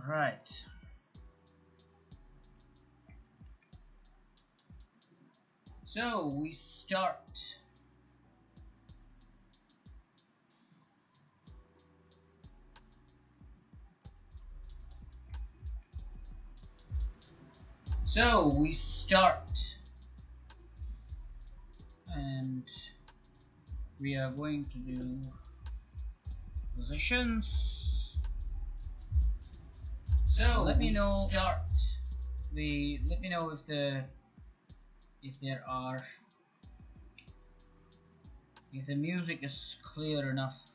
Alright. So we start. And we are going to do positions. So let me know. Let me know if the music is clear enough.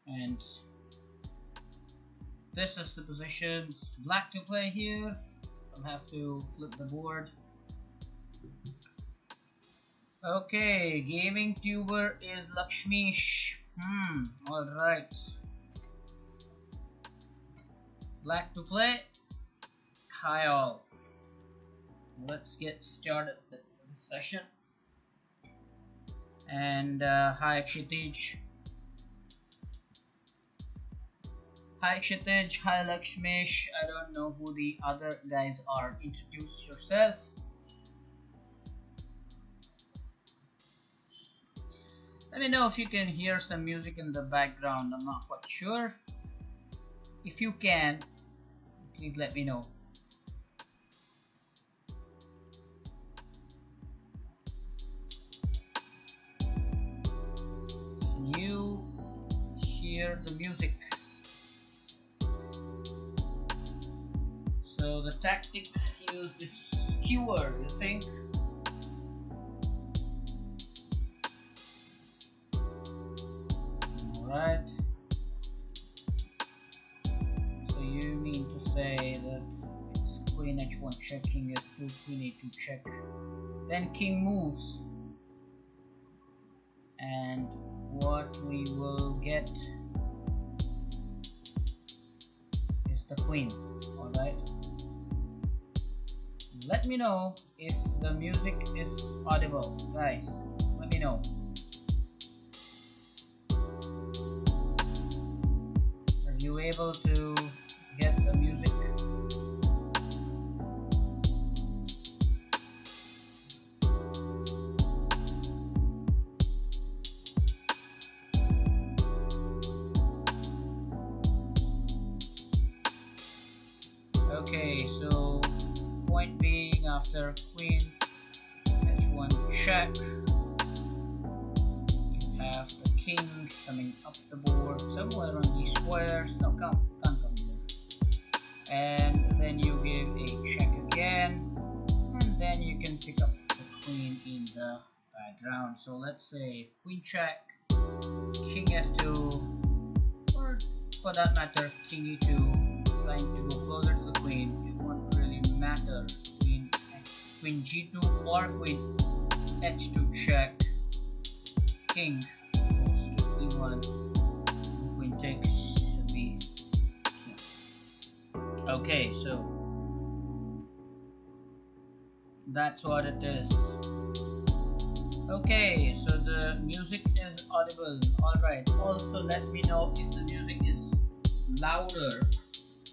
And this is the positions. Black to play here. I'll have to flip the board. Okay, gaming tuber is Lakshmish. Alright. Black to play. Hi all. Let's get started with the session. And hi Kshitij. Hi Kshitij, hi Lakshmish. I don't know who the other guys are. Introduce yourself. Let me know if you can hear some music in the background. I'm not quite sure. If you can, please let me know. Can you hear the music? So the tactic used is skewer, you think? Alright. So you mean to say that it's queen h1 check, king f2, queen a2 check. Then king moves. And what we will get is the queen. Alright. Let me know if the music is audible, guys. Let me know. Are you able to get the music? Okay, so point being, after queen h1 check, you have the king coming up the board somewhere on these squares. No, can't come here. And then you give a check again, and then you can pick up the queen in the background. So let's say queen check, king f2, or for that matter king e2, trying to go closer to the queen. It won't really matter. Queen g2 or queen h2 check, king goes to e1, queen takes b2. Okay, so that's what it is. Okay, so the music is audible. Alright, also let me know if the music is louder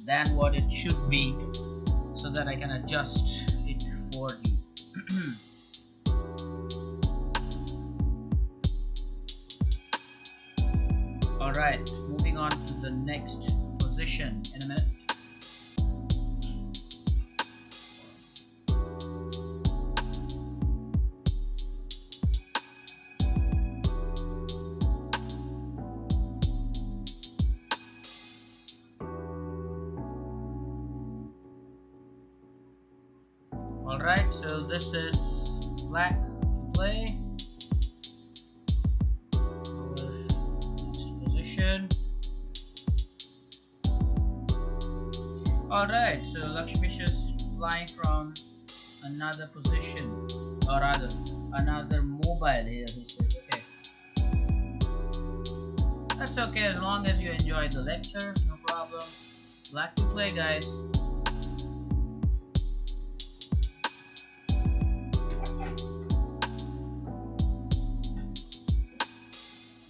than what it should be, so that I can adjust it for you. Alright, moving on to the next position in a minute. Alright, so this is black to play. Next position. Alright, so Lakshmish is flying from another position, or rather another mobile here, he says. Okay, that's okay as long as you enjoy the lecture, no problem. Black to play, guys.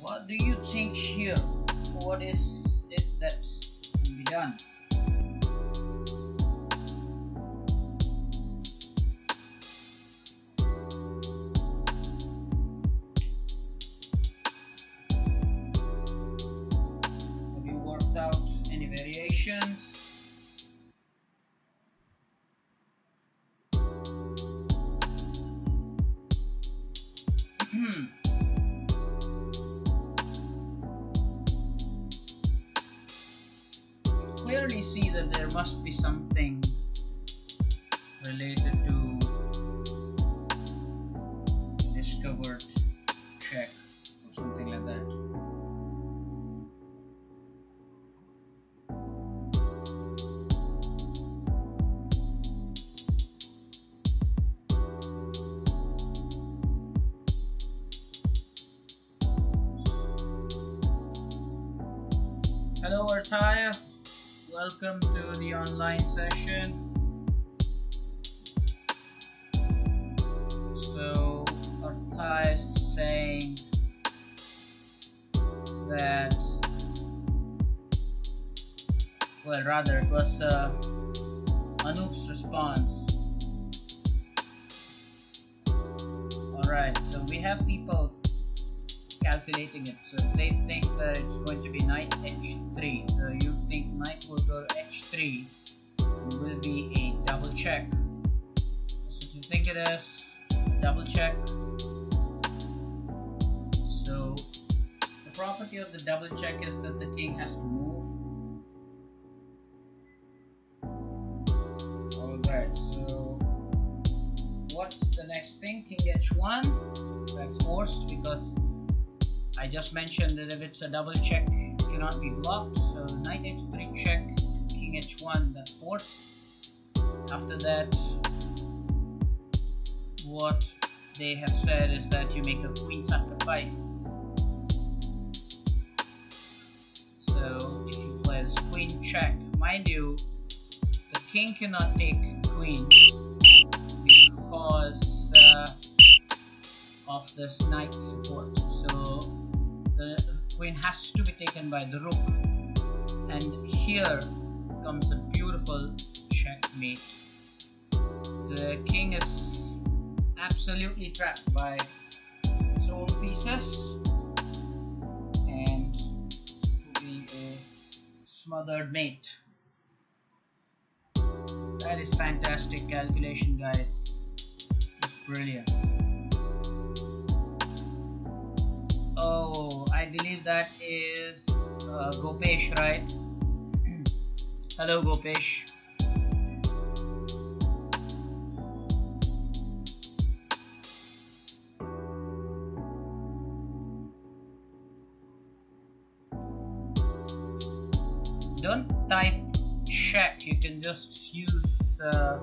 What do you think here? What is it that can be done? Have you worked out any variations? Clearly see that there must be something related to discovered check or something like that. Hello Artaya, welcome to the online session. So Artaya is saying that, well, rather it was Anoop's response. Alright, so we have people calculating it, so they think that it's going to be knight h3, so you think knight will go to h3 and will be a double check. So you think it is double check. So the property of the double check is that the king has to move. Alright, so what's the next thing? King h1, that's forced because I just mentioned that if it's a double check, it cannot be blocked. So knight h3 check, king h1, that's forced. After that, what they have said is that you make a queen sacrifice. So if you play this queen check, mind you, the king cannot take the queen because of this knight support. So the queen has to be taken by the rook, and here comes a beautiful checkmate. The king is absolutely trapped by its own pieces and will be a smothered mate. That is fantastic calculation, guys. It's brilliant. Oh, I believe that is Gopesh, right? Hello Gopesh. Don't type check, you can just use the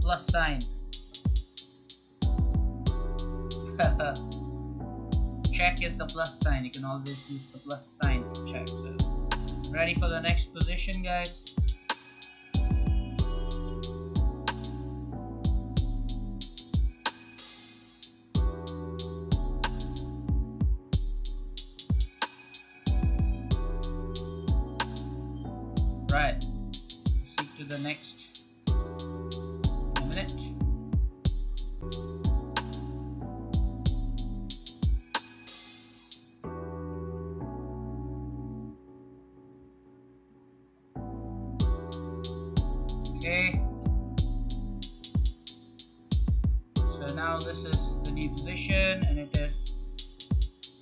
plus sign. Check is the plus sign, you can always use the plus sign for check. So, ready for the next position, guys? Right, proceed to the next in a minute. Okay, so now this is the new position and it is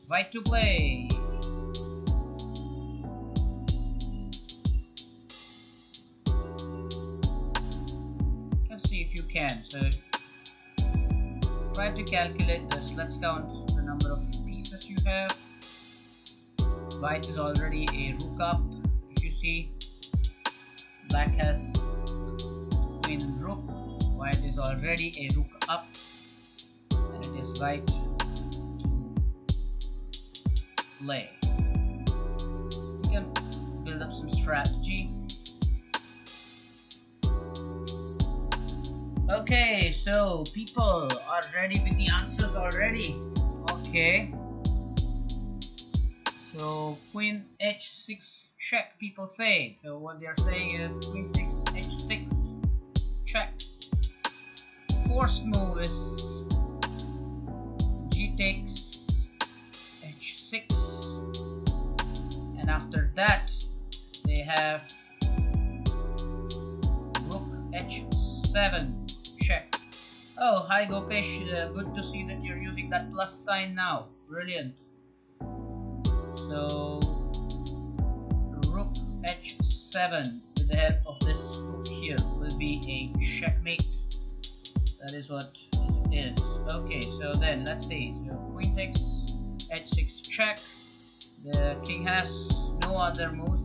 white to play. Let's see if you can. So try to calculate this. Let's count the number of pieces you have. White is already a rook up. If you see, black has queen and rook. White is already a rook up, and it is right to play. You can build up some strategy. Okay, so people are ready with the answers already. Okay, So queen h6 check, people say. So what they are saying is queen takes h6 check. Forced move is g takes h6, and after that they have rook h7 check. Oh, hi Gopesh, good to see that you're using that plus sign now. Brilliant. So rook h7 with the help of this rook here will be a checkmate. That is what it is. Okay, so then let's see. So queen takes h6 check. The king has no other moves,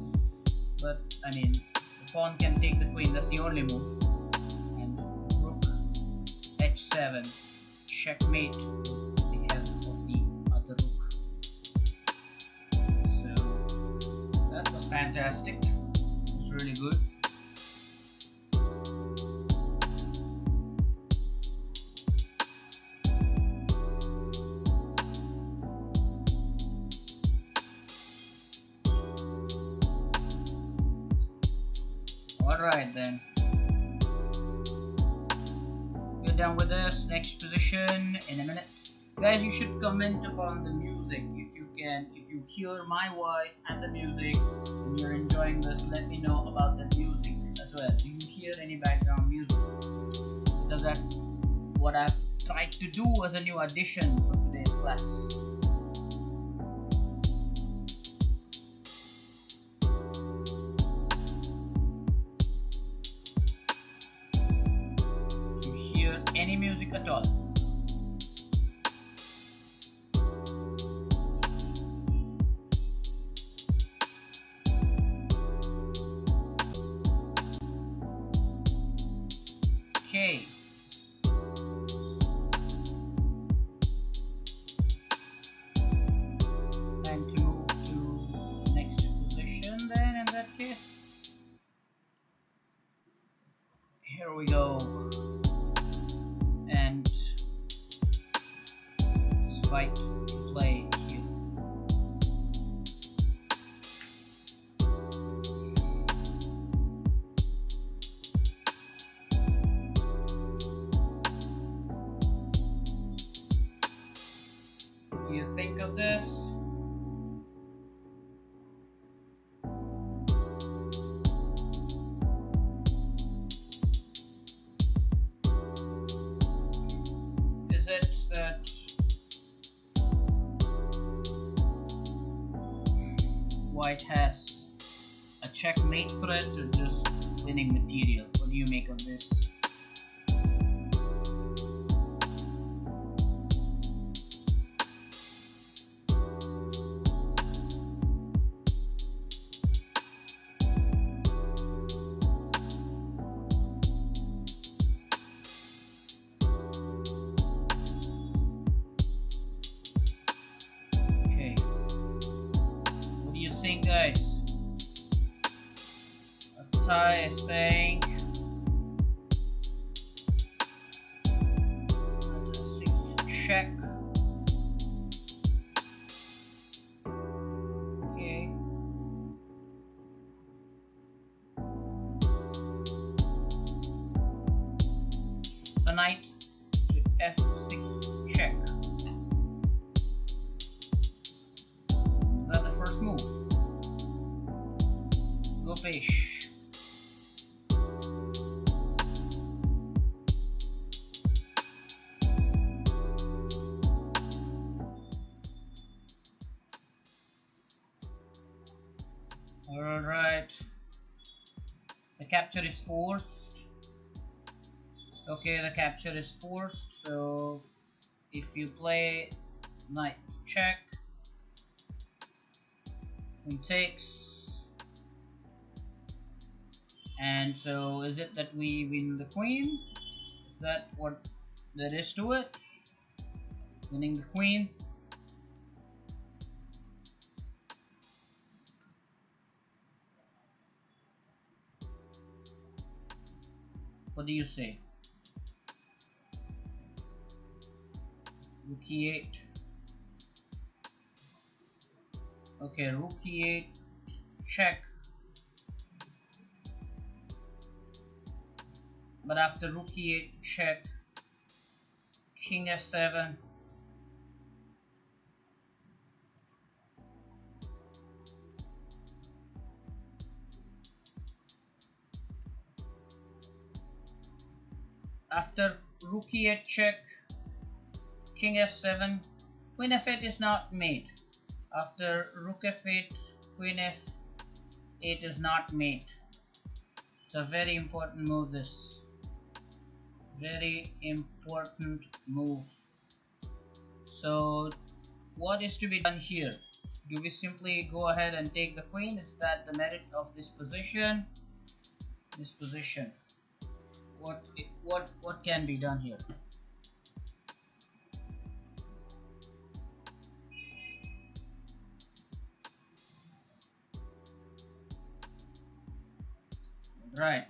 but I mean the pawn can take the queen, that's the only move. And rook h7 checkmate with the help of the other rook. So that was fantastic. It was really good. Alright then. We're done with this. Next position in a minute. Guys, you should comment upon the music if you can. If you hear my voice and the music and you're enjoying this, let me know about the music as well. Do you hear any background music? Because that's what I've tried to do as a new addition for today's class. Any music at all. Okay. Time to move to next position then in that case. Here we go. And it's white to play here. What do you think of this? Is it that white has a checkmate threat or just winning material? What do you make of this? Guys, Atai is saying 6 check. Okay. So knight to f6 check. Is that the first move? Go fish. Alright. The capture is forced. Okay, the capture is forced, so if you play knight check, queen takes. And so is it that we win the queen? Is that what there is to it? Winning the queen? What do you say? Rook e8. Okay, rook e8 check. But after rook e8 check, king f7. After rook e8 check, king f7, queen f8 is not mate. After rook f8, queen f8 is not mate. It's a very important move, this. Very important move. So what is to be done here? Do we simply go ahead and take the queen? Is that the merit of this position? This position. What can be done here? Right.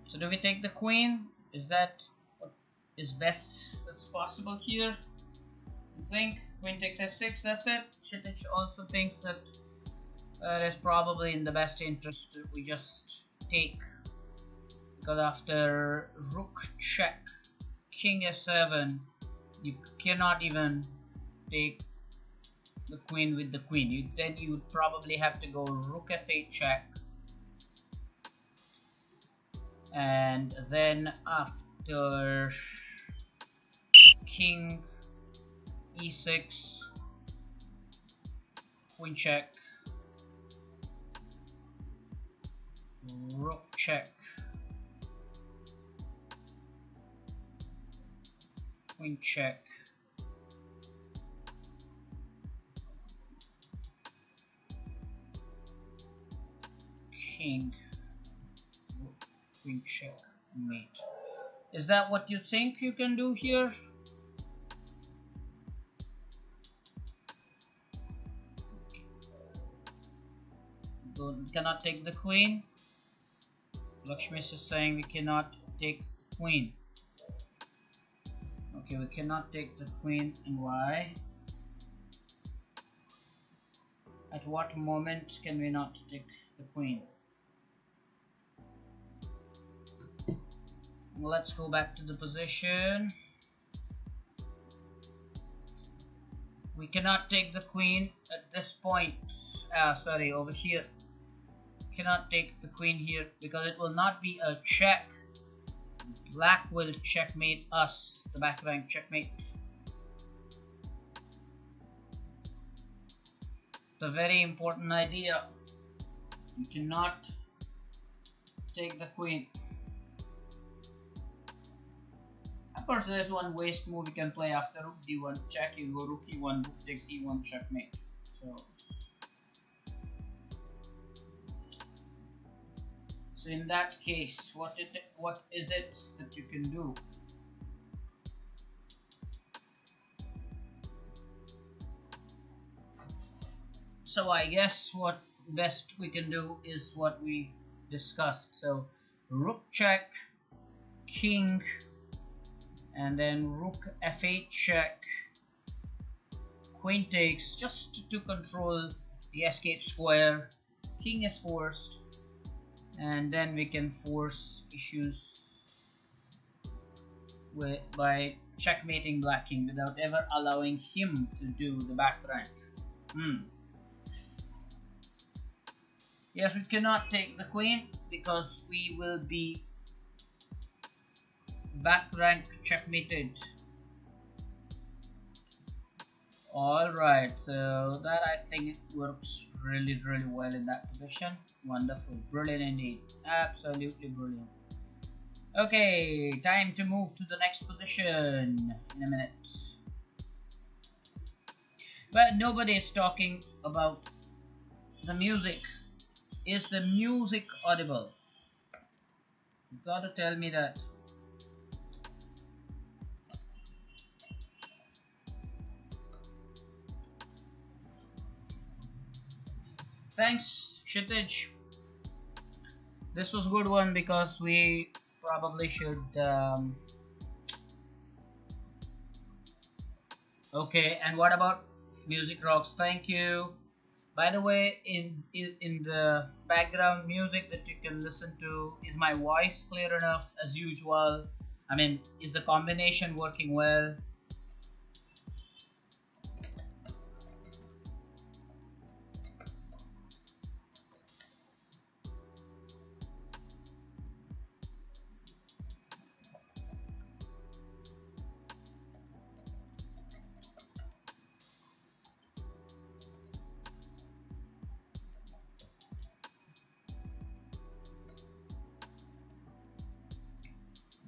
So do we take the queen? Is that what is best that's possible here? You think? Queen takes f6, that's it? Kshitij also thinks that it is probably in the best interest we just take. Because after rook check, king f7, you cannot even take the queen with the queen. Then you would probably have to go rook f8 check. And then after king e6, queen check, rook check, queen check, king, rook, queen check, mate. Is that what you think you can do here? Cannot take the queen. Lakshmi is saying we cannot take the queen. Okay, we cannot take the queen, and why? At what moment can we not take the queen? Let's go back to the position. We cannot take the queen at this point. Sorry, over here. Cannot take the queen here because it will not be a check. Black will checkmate us, the back rank checkmate. It's a very important idea. You cannot take the queen. Of course, there's one waste move you can play after rook d1 check. You go rook e1, rook takes e1 checkmate. So in that case, what is it that you can do? So I guess what best we can do is what we discussed. So rook check, king, and then rook f8 check, queen takes, just to control the escape square. King is forced, and then we can force issues by checkmating black king without ever allowing him to do the back rank. Yes, we cannot take the queen because we will be back rank checkmated. Alright, so that I think works really well in that position. Wonderful, brilliant indeed, absolutely brilliant. Okay, time to move to the next position in a minute. But nobody is talking about the music. Is the music audible? You gotta tell me that. Thanks, Kshitij. This was a good one because we probably should. Okay, and what about Music Rocks? Thank you. By the way, in the background music that you can listen to, is my voice clear enough as usual? I mean, is the combination working well?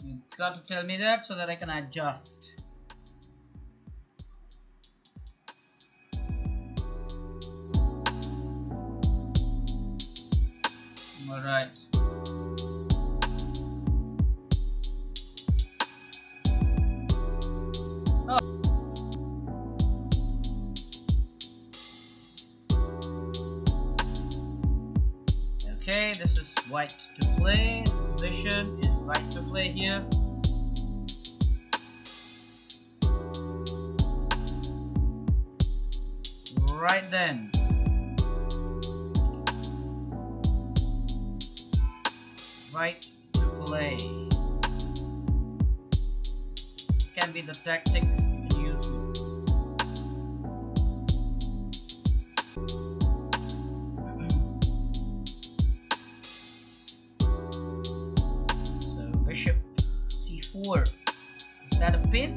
You got to tell me that so that I can adjust. Alright. Oh. Okay, this is white to play. The position is white to play here. Right then. White to play. Can be the tactic you can use. So bishop c4. Is that a pin?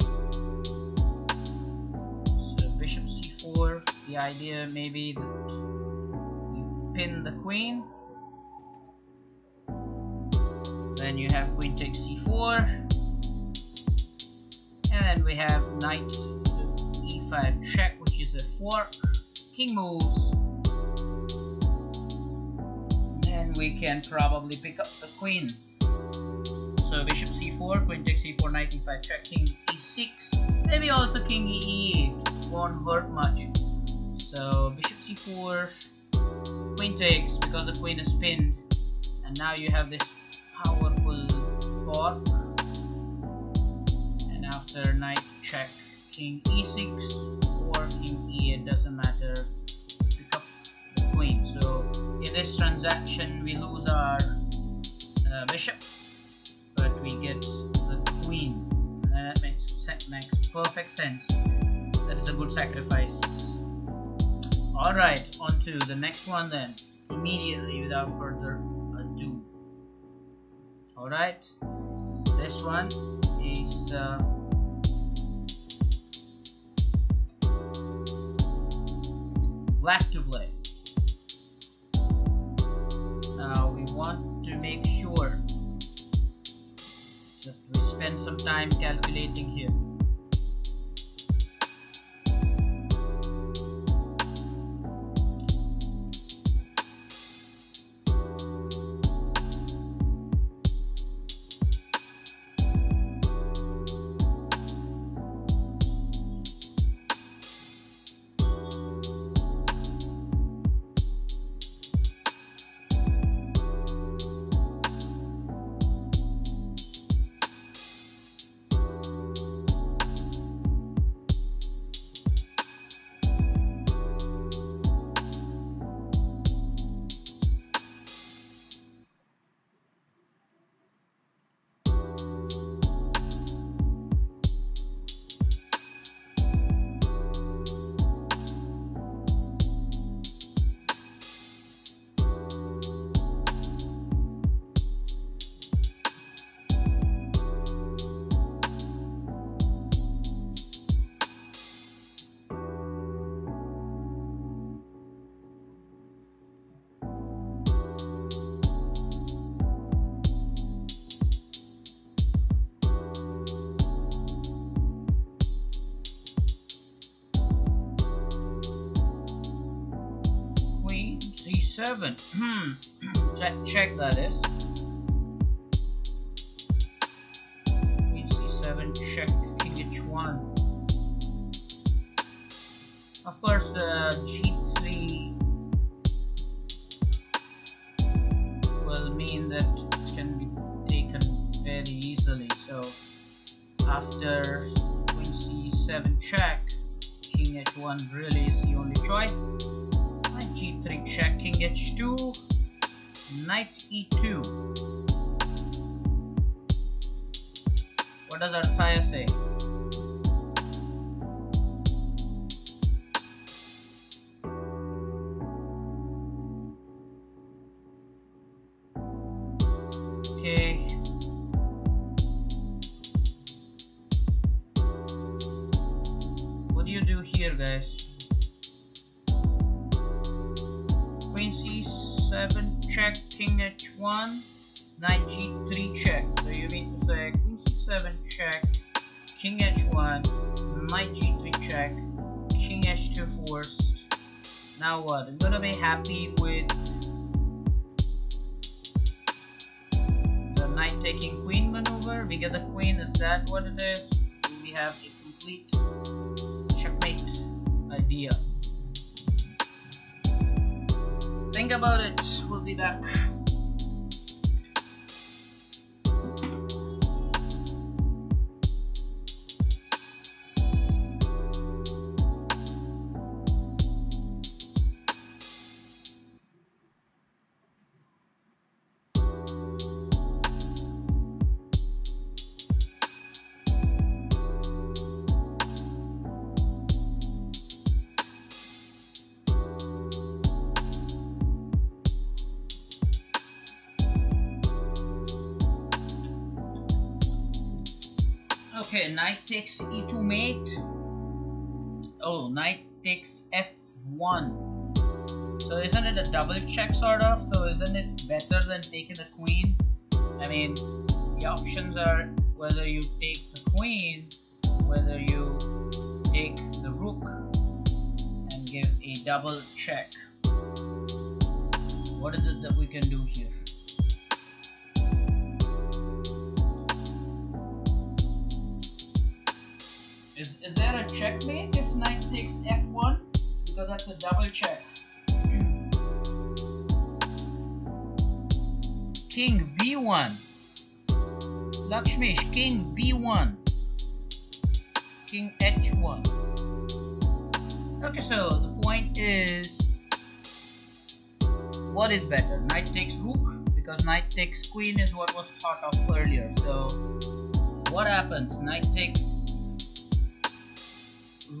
So bishop c4. The idea may be that you pin the queen. Then you have queen takes c4, and then we have knight to e5 check, which is a fork. King moves, and we can probably pick up the queen. So bishop c4, queen takes c4, knight e5 check, king e6, maybe also king e8, won't hurt much. So bishop c4, queen takes, because the queen is pinned, and now you have this powerful fork, and after knight check, king e6 or king e8, doesn't matter, pick up the queen. So in this transaction we lose our bishop, but we get the queen, and that makes perfect sense. That is a good sacrifice. Alright, on to the next one then, immediately without further ado. Alright, this one is black to play. Now we want to make sure that we spend some time calculating here. C7. check that is. Queen C7 check, king H1. Of course, G3 will mean that it can be taken very So after queen c7 check, king h1 really is the only choice. Knight g3 check, king h2, knight e2. What does Arthaya say? Okay. What do you do here, guys? Queen c7 check, king h1, knight g3 check. So you mean to say queen c7 check, king h1, knight g3 check, king h2 forced. Now what? I'm gonna be happy with the knight taking queen maneuver. We get the queen. Is that what it is? We have a complete checkmate idea. Think about it. We'll be back. Okay, knight takes e2 mate. Oh, knight takes f1. So isn't it a double check sort of? So isn't it better than taking the queen? I mean, the options are whether you take the queen, whether you take the rook and give a double check. What is it that we can do here? Is there a checkmate if knight takes f1? Because that's a double check. King b1. Lakshmish, king b1. King h1. Okay, so the point is, what is better? Knight takes rook, because knight takes queen is what was thought of earlier. So what happens? Knight takes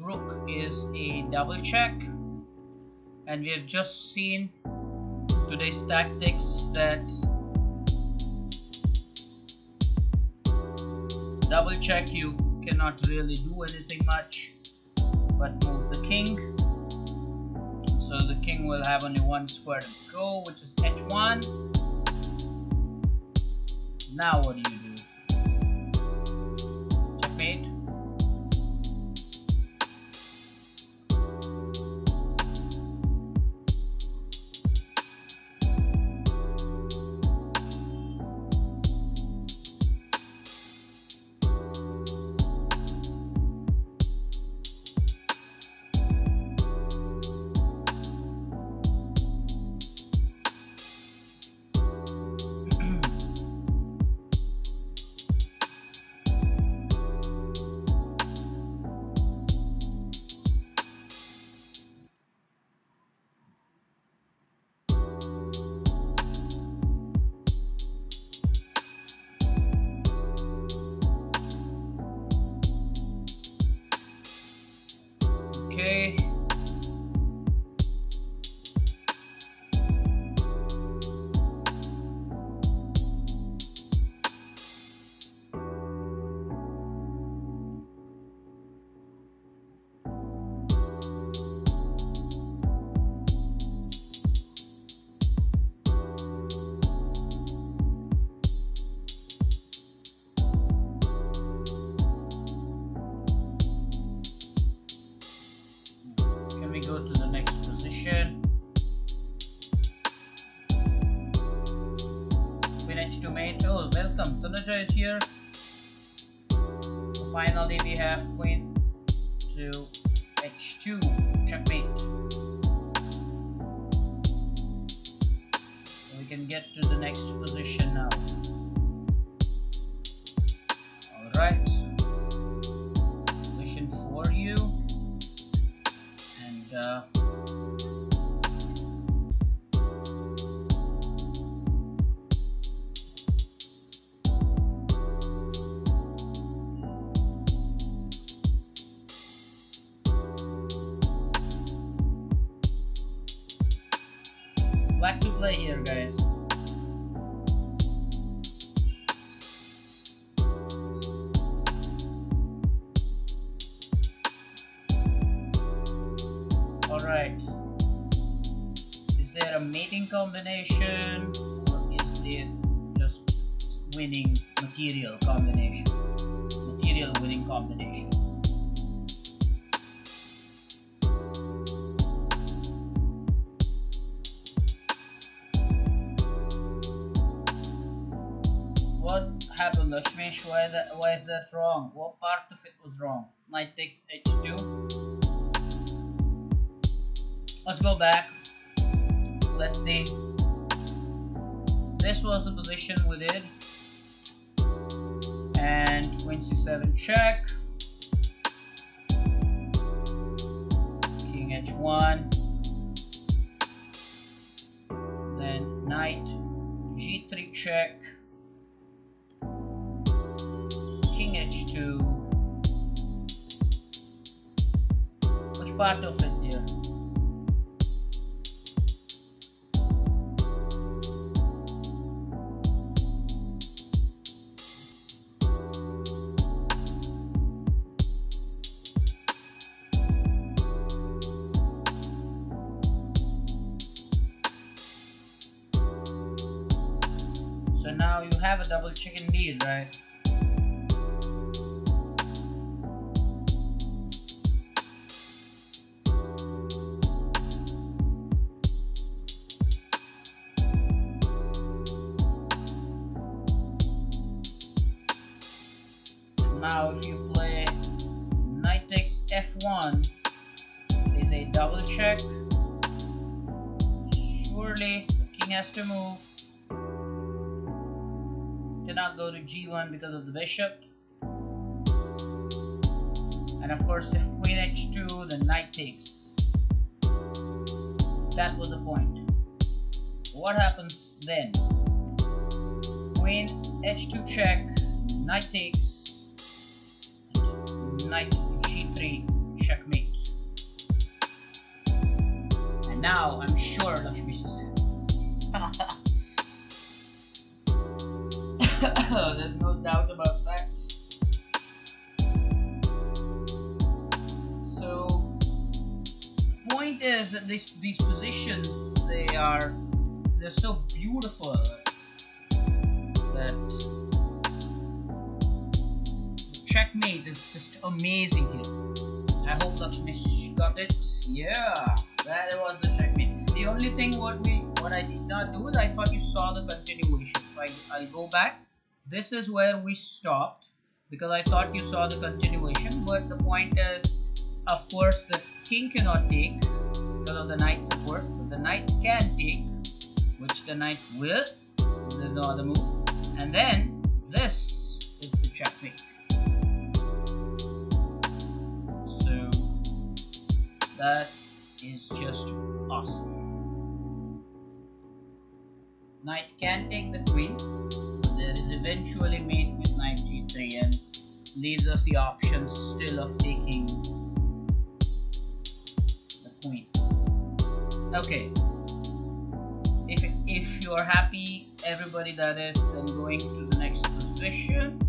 rook is a double check, and we have just seen today's tactics that double check you cannot really do anything much but move the king, and so the king will have only one square to go, which is h1. Now what do you do? Checkmate. Okay. Go to the next position. Queen h2 mate. Oh, welcome. Tanuja is here. So finally, we have queen to h2 checkmate. So we can get to the next position now. play here, guys. Alright. Is there a mating combination, or is there just winning material combination? Material winning combination. What happened, Lakshmesh? Why is that wrong? What part of it was wrong? Knight takes h2. Let's go back. Let's see. This was the position we did. And queen c7 check. King h1. Then knight g3 check. King h2. Which part of it here? So now you have a double chicken lead, right? Now if you play knight takes f1, is a double check. Surely the king has to move. Cannot go to g1 because of the bishop. And of course if queen h2, then knight takes. That was the point. What happens then? Queen h2 check, knight takes. Knight g3 checkmate. And now I'm sure Lakshmi is there's no doubt about that. So point is that these positions, they're so beautiful that checkmate is just amazing here. I hope Lakshmi got it. Yeah, that was the checkmate. The only thing what I did not do is I thought you saw the continuation. So I'll go back. This is where we stopped because I thought you saw the continuation. But the point is, of course, the king cannot take because of the knight support. But the knight can take, which the knight will. There's no other move. And then this is the checkmate. That is just awesome. Knight can take the queen, but there is eventually mate with knight g3 and leaves us the option still of taking the queen. Okay. If you are happy, everybody that is, then going to the next position.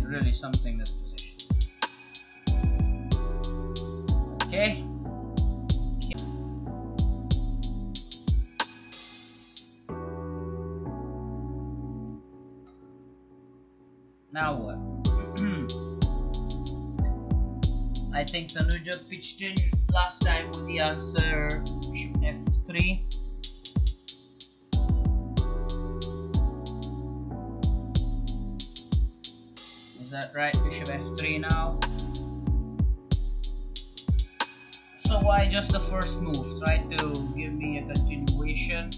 Really something, this position. Okay. Now what? I think Tanuja pitched in last time with the answer bishop f3. Is that right? Bishop f3 now. So why just the first move? Try to give me a continuation.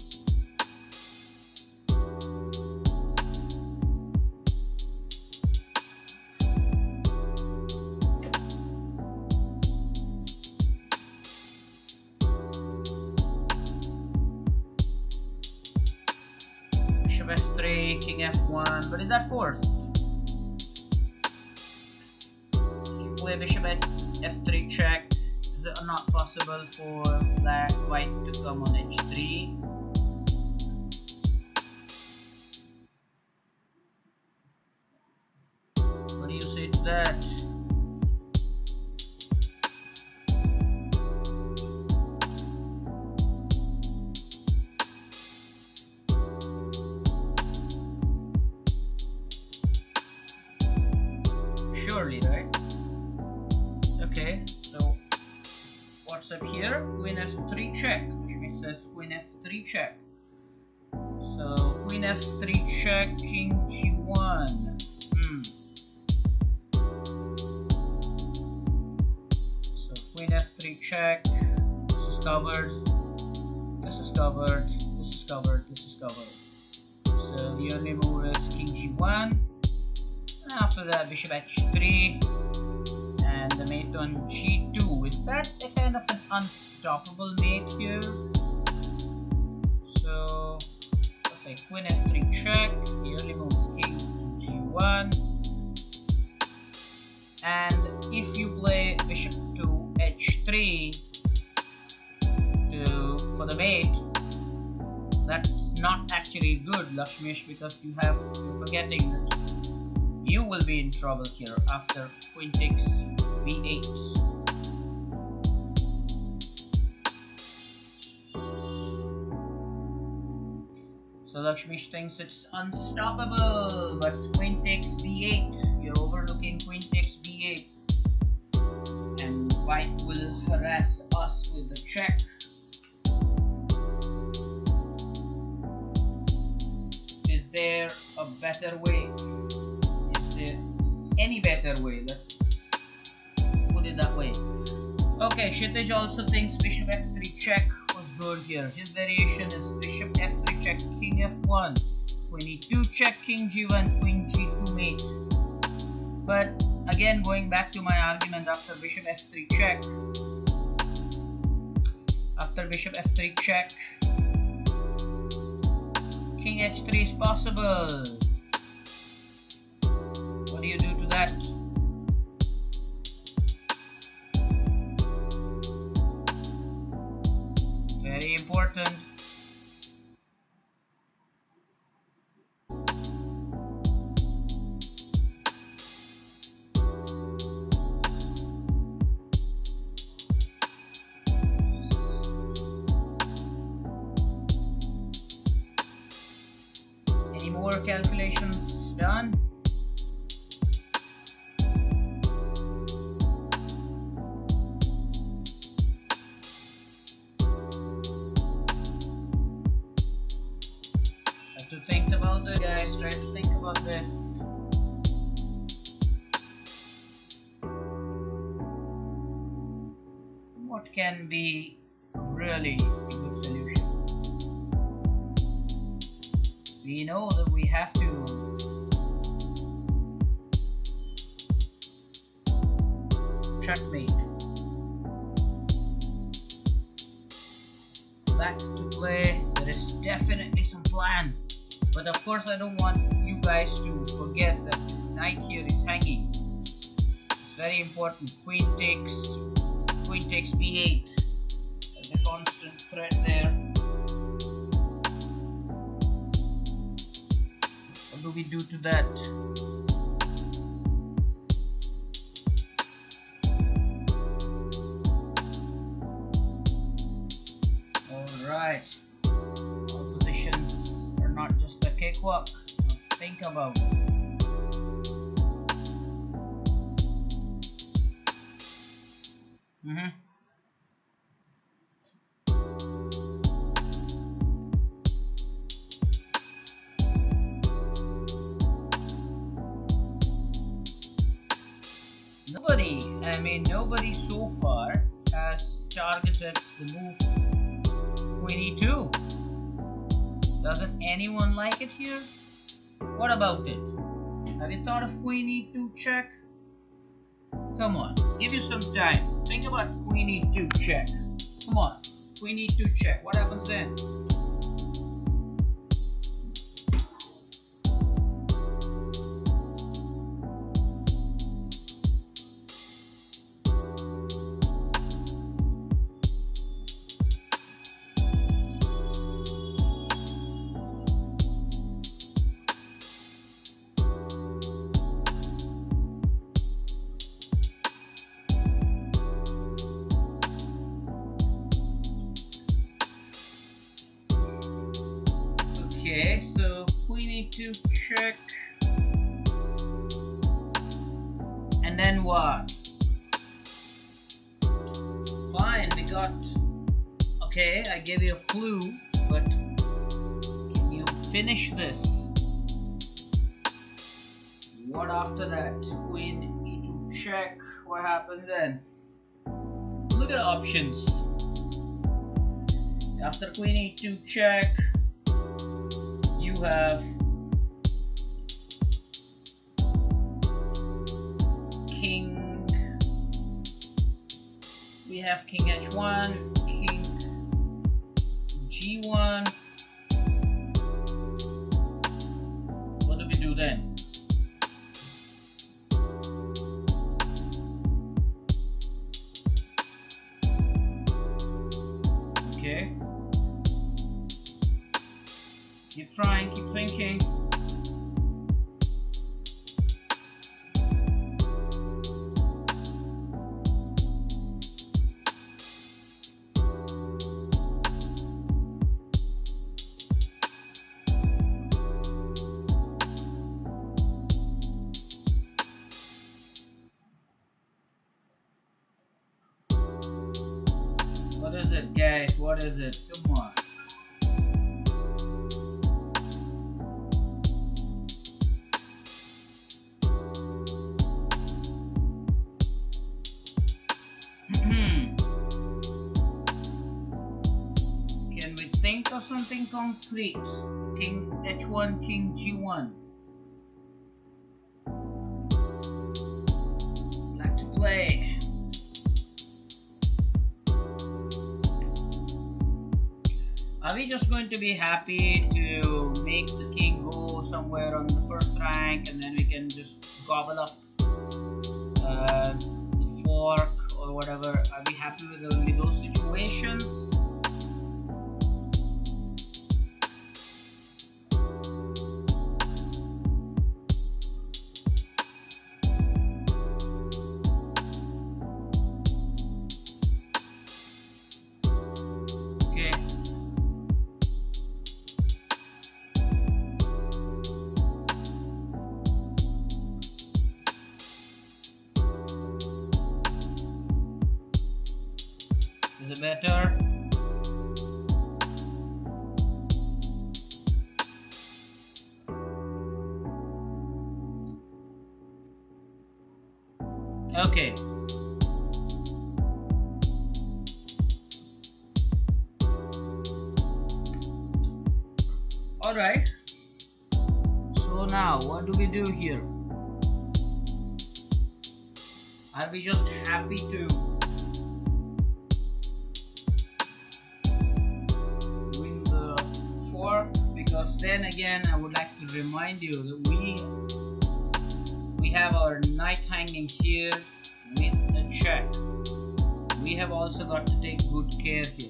Bishop f3, king f1, but is that forced? play bishop at f3 check. Is it not possible for white to come on h3? What do you say to that? Surely, right? Okay, so what's up here? Queen f3 check, which means says queen f3 check. So queen f3 check, king g1. So queen f3 check. This is covered. This is covered. This is covered. This is covered. So the only move is king g1. After that, bishop h3 and the mate on g2. Is that a kind of an unstoppable mate here? So let's say queen f3 check. The early move is king to g1. And if you play bishop to h3 for the mate, that's not actually good, Lakshmish, because you're forgetting that you will be in trouble here after queen takes b8. So Lakshmish thinks it's unstoppable, but queen takes b8. You're overlooking queen takes b8. And white will harass us with the check. Is there a better way? Any better way? Let's put it that way. Okay, Kshitij also thinks bishop f3 check was good here. His variation is bishop f3 check, king f1, queen e2 check, king g1, queen g2 mate. But again, going back to my argument, after bishop f3 check, king h3 is possible. What do you do to that? Very important. Any more calculations done? To think about it, guys. Try to think about this. What can be really a good solution? We know that we have to checkmate. Back to play. There is definitely some plan. But of course, I don't want you guys to forget that this knight here is hanging. It's very important. Queen takes b8. There's a constant threat there. What do we do to that? Alright. All positions are not just a cakewalk. Think about it. Nobody so far has targeted the move Queen e2. Doesn't anyone like it here? What about it? Have you thought of Queen e2 check? Come on, give you some time. Think about Queen e2 check. Come on, Queen e2 check. What happens then? Okay, so queen e2 check. And then what? Fine, we got... Okay, I gave you a clue, but can you finish this? What after that? Queen e2 check. What happens then? Look at the options. After queen e2 check, you have king. We have king h1, king g1. What do we do then? Okay. Keep trying, keep thinking. What is it, guys? What is it? Come on. Can we think of something concrete? King h1, king g1. Like to play. Are we just going to be happy to make the king go somewhere on the first rank and then we can just gobble up the fork or whatever? Are we happy with only those situations? Is it better? Okay. All right. So now, what do we do here? Are we just happy to because then again I would like to remind you that we have our knight hanging here with a check. We have also got to take good care here.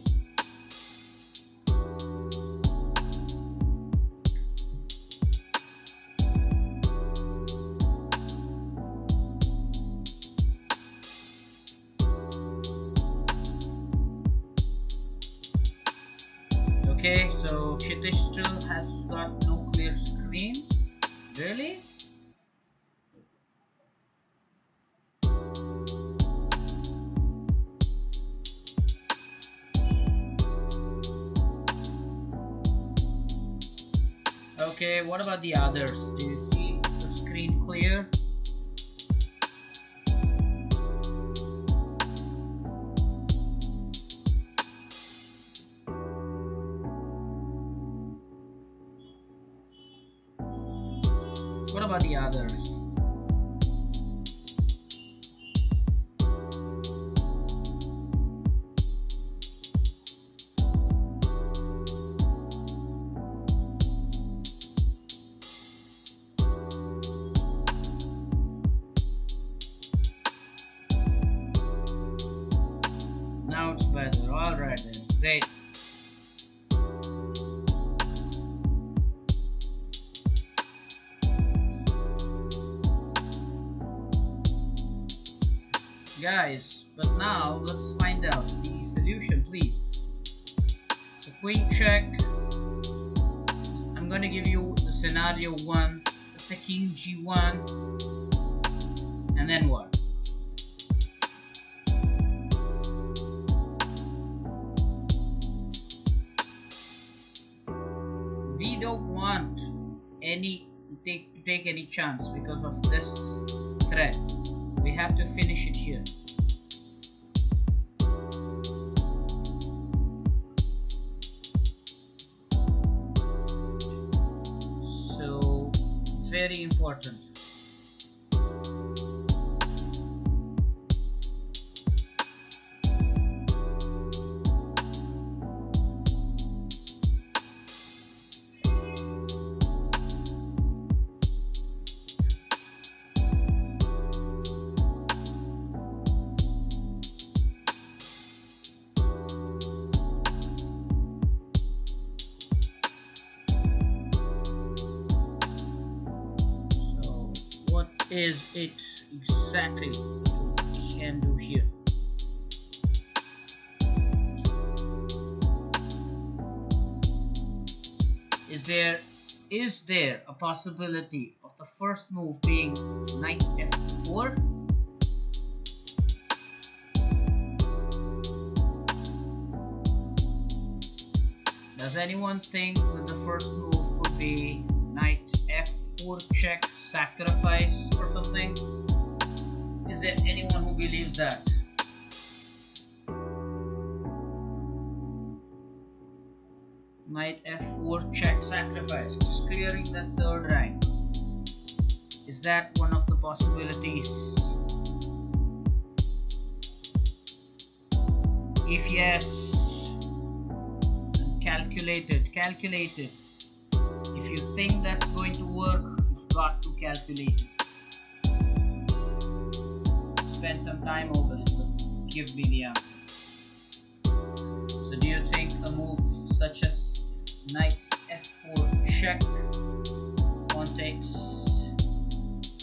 Okay, so Kshitish still has got no clear screen. Really? Okay, what about the others? Do you see the screen clear? What about the others? Now it's better. Alright then. Great. Guys, but now let's find out the solution, please. So queen check. I'm I'm gonna give you the scenario 1. It's a king g1, and then what? We don't want to take any chance because of this thread. We have to finish it here. So very important. Is it exactly we can do here? Is there a possibility of the first move being knight f4? Does anyone think that the first move could be knight f4 check sacrifice or something? Is there anyone who believes that? Knight f4 check sacrifice, just clearing the third rank. Is that one of the possibilities? If yes, calculate it. If you think that's going to work, you've got to calculate it. Spend some time over it, but give me the answer. So do you think a move such as knight f4 check, pawn takes,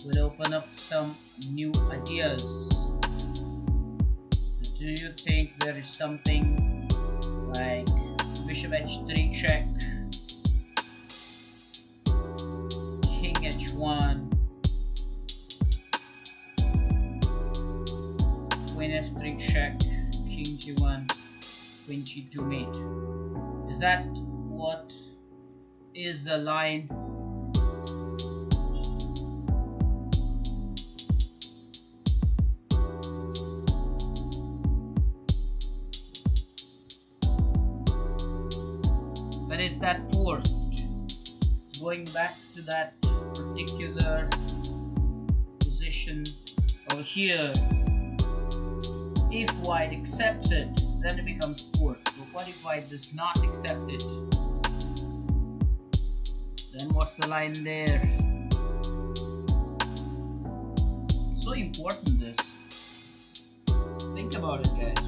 will open up some new ideas? So do you think there is something like bishop h3 check, king h1, queen f3 check, king g1, queen g2 mate? Is that what is the line? But is that forced? Going back to that particular position over here, if white accepts it, then it becomes forced. But what if white does not accept it? Then what's the line there? So important this. Think about it, guys.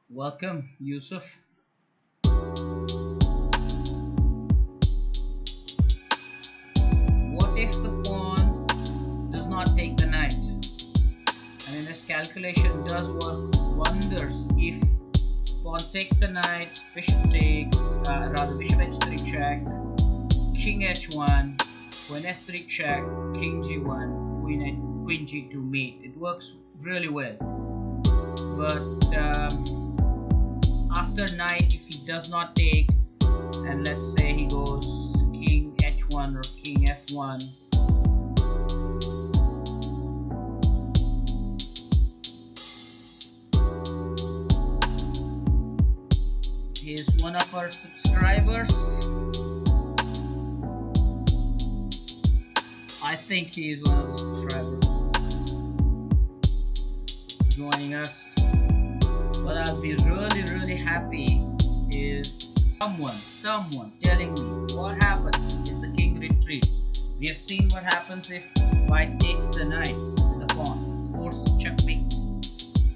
Welcome, Yusuf. What if the pawn does not take the knight? I mean, this calculation does work wonders. If pawn takes the knight, bishop takes, bishop h3 check, king h1, queen f3 check, king g1, queen g2 mate. It works really well. But after knight, if he does not take, and let's say he goes king h1 or king f1, he is one of our subscribers. I think he is one of the subscribers joining us. What I'll be really happy is someone telling me what happens if the king retreats. We have seen what happens if white takes the knight and the pawn. It's forced checkmate.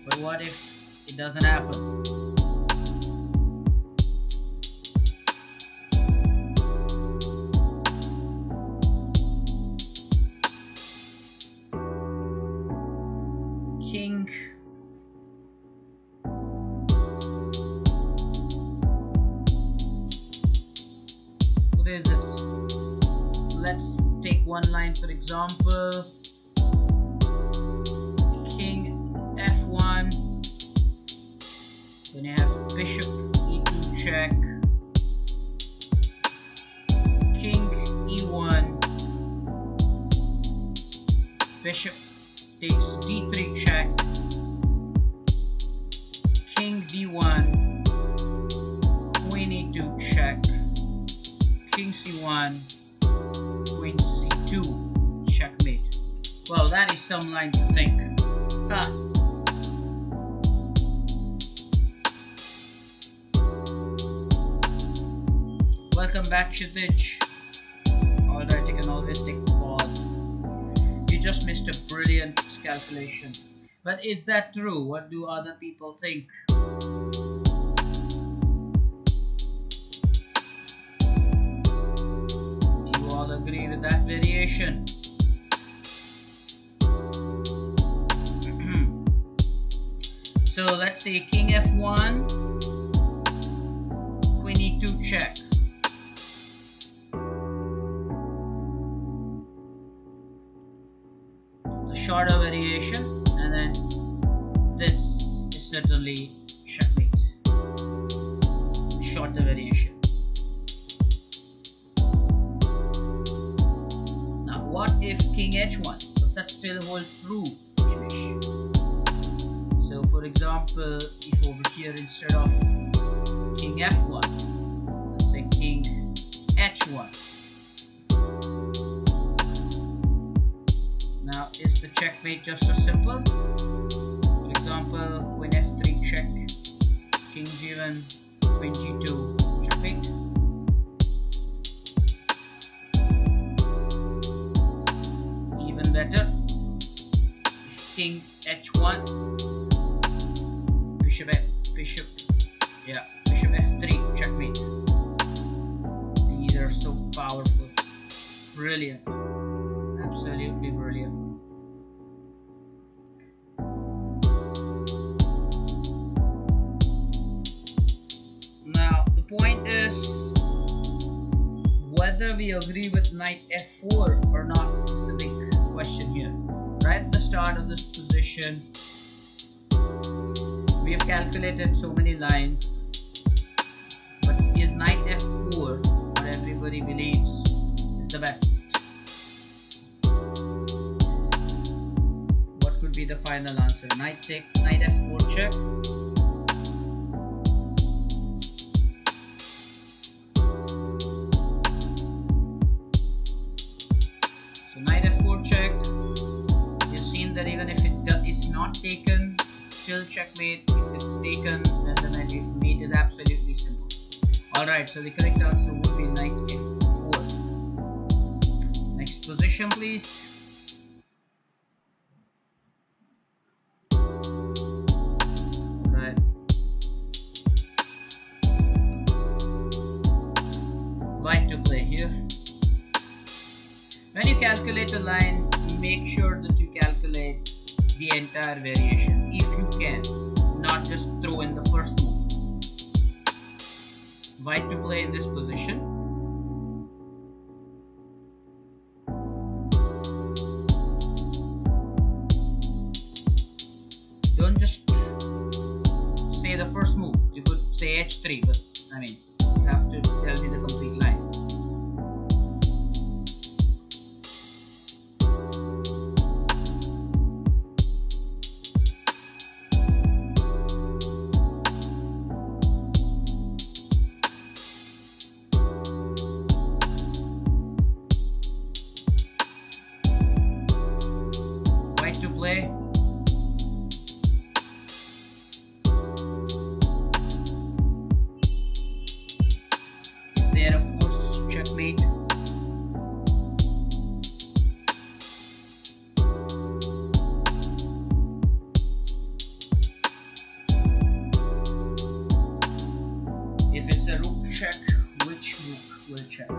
But what if it doesn't happen? king. What is it? Let's take one line for example. King f1. Then you have bishop e2 check. King e1. Bishop takes d3 check. King d1. Queen e2 check. King c1. Queen c2 checkmate. Well, that is some line to think. Huh. Welcome back, Kshitij. Alright, you can always take a pause. You just missed a brilliant calculation. But is that true? What do other people think? Do you all agree with that variation? So let's say king f1, queen e2 check. The shorter variation, and then this is certainly checkmate. Shorter variation. Now what if king h1? Does that still hold true? So for example, if over here instead of king f1, let's say king h1. Now is the checkmate just as simple? For example, queen f3 check, king g1, queen g2 checkmate. Even better, king h1. Bishop f3 checkmate. These are so powerful. Brilliant. Absolutely brilliant. Now the point is whether we agree with knight f4 or not is the big question here. Right at the start of this position, we have calculated so many lines, but is knight f4 what everybody believes is the best? What could be the final answer? Knight f4 check. So knight f4 check. You've seen that even if it is not taken, still checkmate. If it's taken, then the mate is absolutely simple. Alright, so the correct answer would be knight f4. Next position, please. Alright. White to play here. When you calculate a line, make sure that you calculate the entire variation if you can, not just throw in the first move. White to play in this position. Don't just say the first move. You could say h3, but I mean, you have to tell me the complete line. Play. Is there a forced checkmate? If it's a rook check, which rook will check?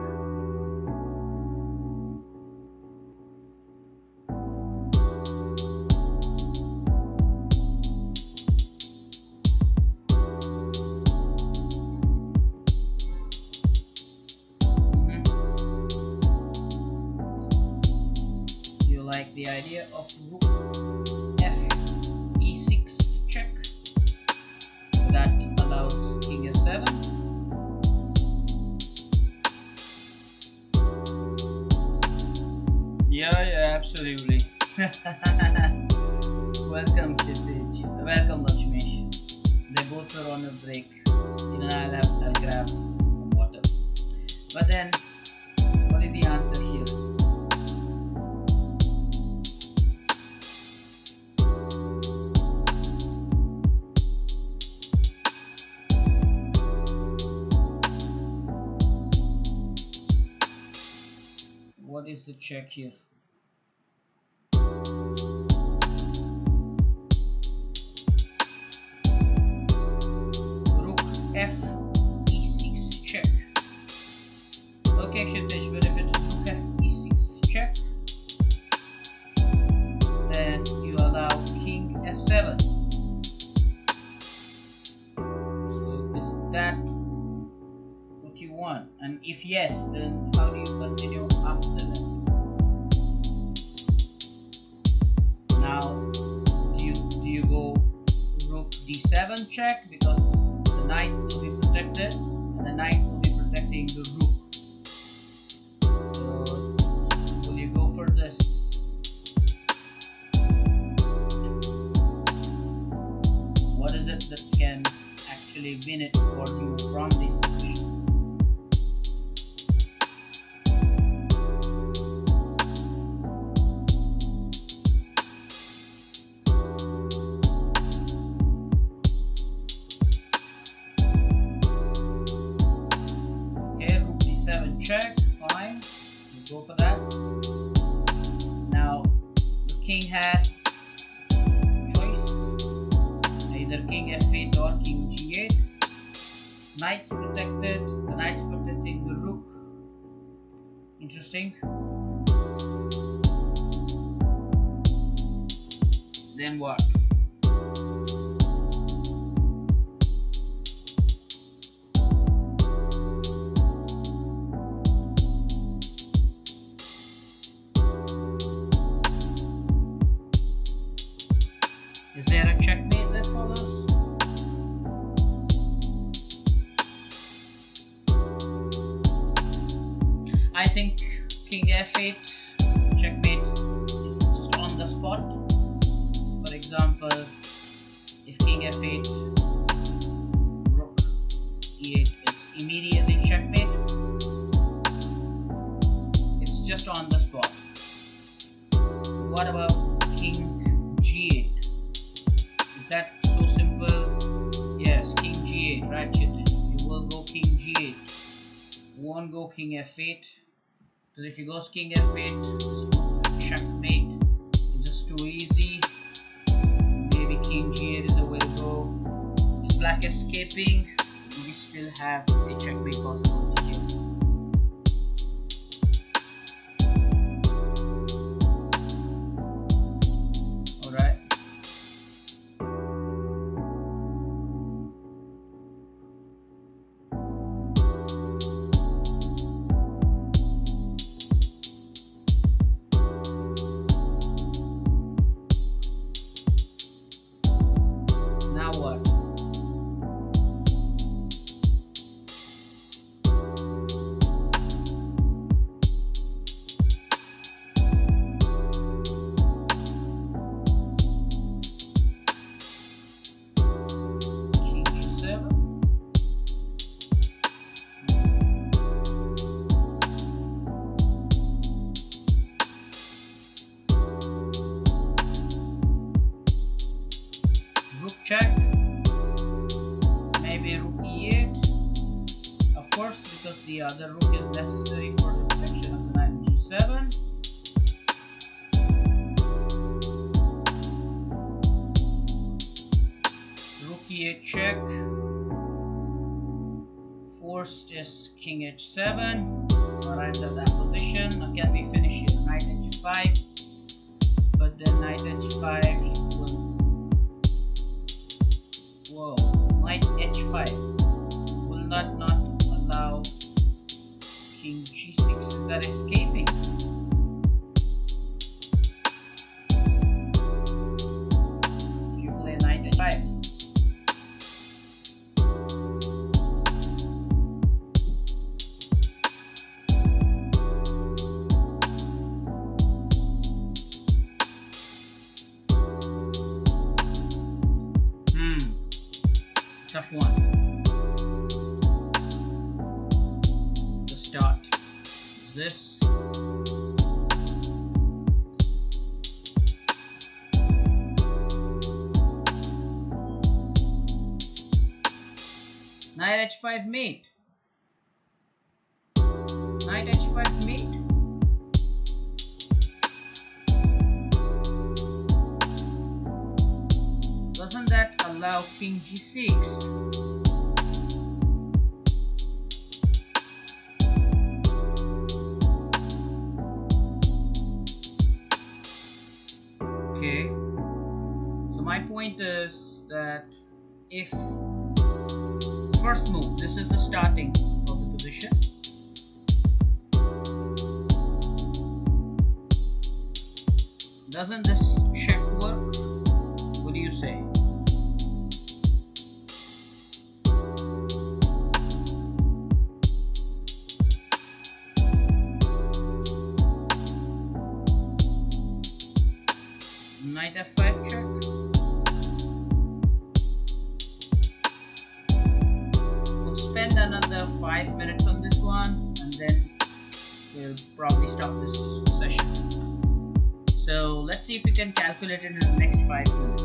rook f e6 check. That allows king f7. Yeah, absolutely. Welcome, Chitij. Welcome, Lakshmesh. They both are on a break. I'll grab some water. But then, what is the answer here? What is the check here? Rook f e6 check. Okay, Kshitij, but if it's rook f e6 check, then you allow king f7. So is that what you want? And if yes, then how do you continue after that? Now, do you go rook d7 check because the knight will be protected and the knight will be protecting the rook? So will you go for this? What is it that can actually win it for you from this position? Check, fine, we'll go for that. Now the king has choice, either king f8 or king g8. Knight's protected, the knight's protecting the rook. Interesting. Then what? Is there a checkmate that follows? I think king f8 checkmate is just on the spot. For example, if king f8, rook e8 is immediately checkmate. It's just on the spot. What about king g8? That so simple? Yes, king g8, right, Kshitij? You will go king g8. You won't go king f8, because if you go king f8, this rook checkmate is just too easy. Maybe king g8 is the way to go. Is black escaping? We still have a checkmate possibility here. Check, maybe rook e8, of course, because the other rook is necessary for the protection of the knight on g7. Rook e8 check, forced is king h7, or under that position. Now can we finish it? Knight h5, but then knight h5 will. Whoa, knight h5 will not allow king g6. Is that escaping? 5. Tough one. The start is this. Knight h5 mate. Knight h5 mate. Doesn't that allow king g6? Okay. So my point is that if first move, this is the starting of the position. Doesn't this check work? What do you say? Knight f5 check. We'll spend another 5 minutes on this one and then we'll probably stop this session. So let's see if we can calculate it in the next 5 minutes.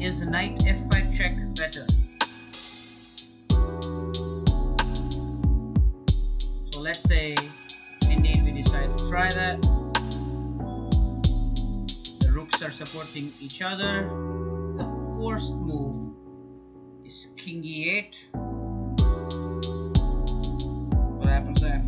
Is the knight f5 check better? So let's say indeed we decide to try that. The rooks are supporting each other. The first move is king e8. What happens there?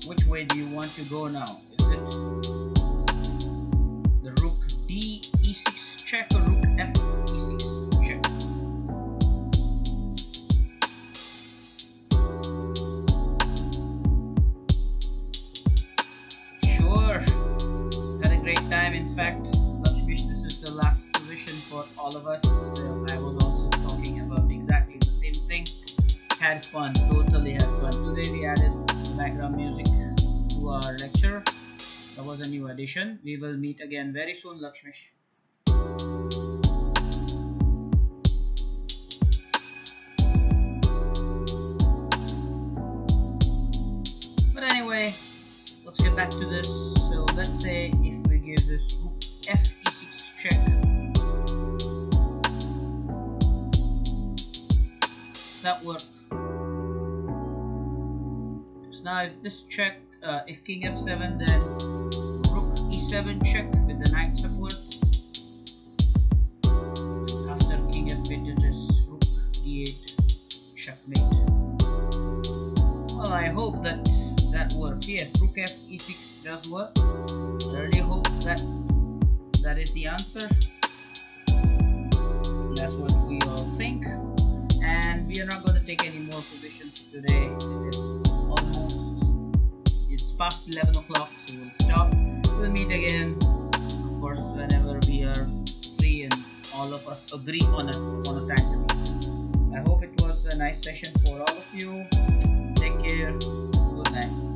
Which way do you want to go now? Is it the rook d e6 check or rook f e6 check? Sure, had a great time. In fact, Lakshmish, this is the last position for all of us. I was also talking about exactly the same thing. Had fun, totally had fun. Today we added background music to our lecture. That was a new addition. We will meet again very soon, Lakshmish. But anyway, let's get back to this. So let's say if we give this rook f e6 check, that works. Now if this check, if king f7, then rook e7 check with the knight support. After king f8 it is rook d8 checkmate. Well, I hope that that works. Yes, rook f e6 does work. I really hope that that is the answer. That's what we all think. And we are not going to take any more positions today. It is it's past 11 o'clock, so we'll stop. We'll meet again, of course, whenever we are free and all of us agree on a time to meet. I hope it was a nice session for all of you. Take care. Good night.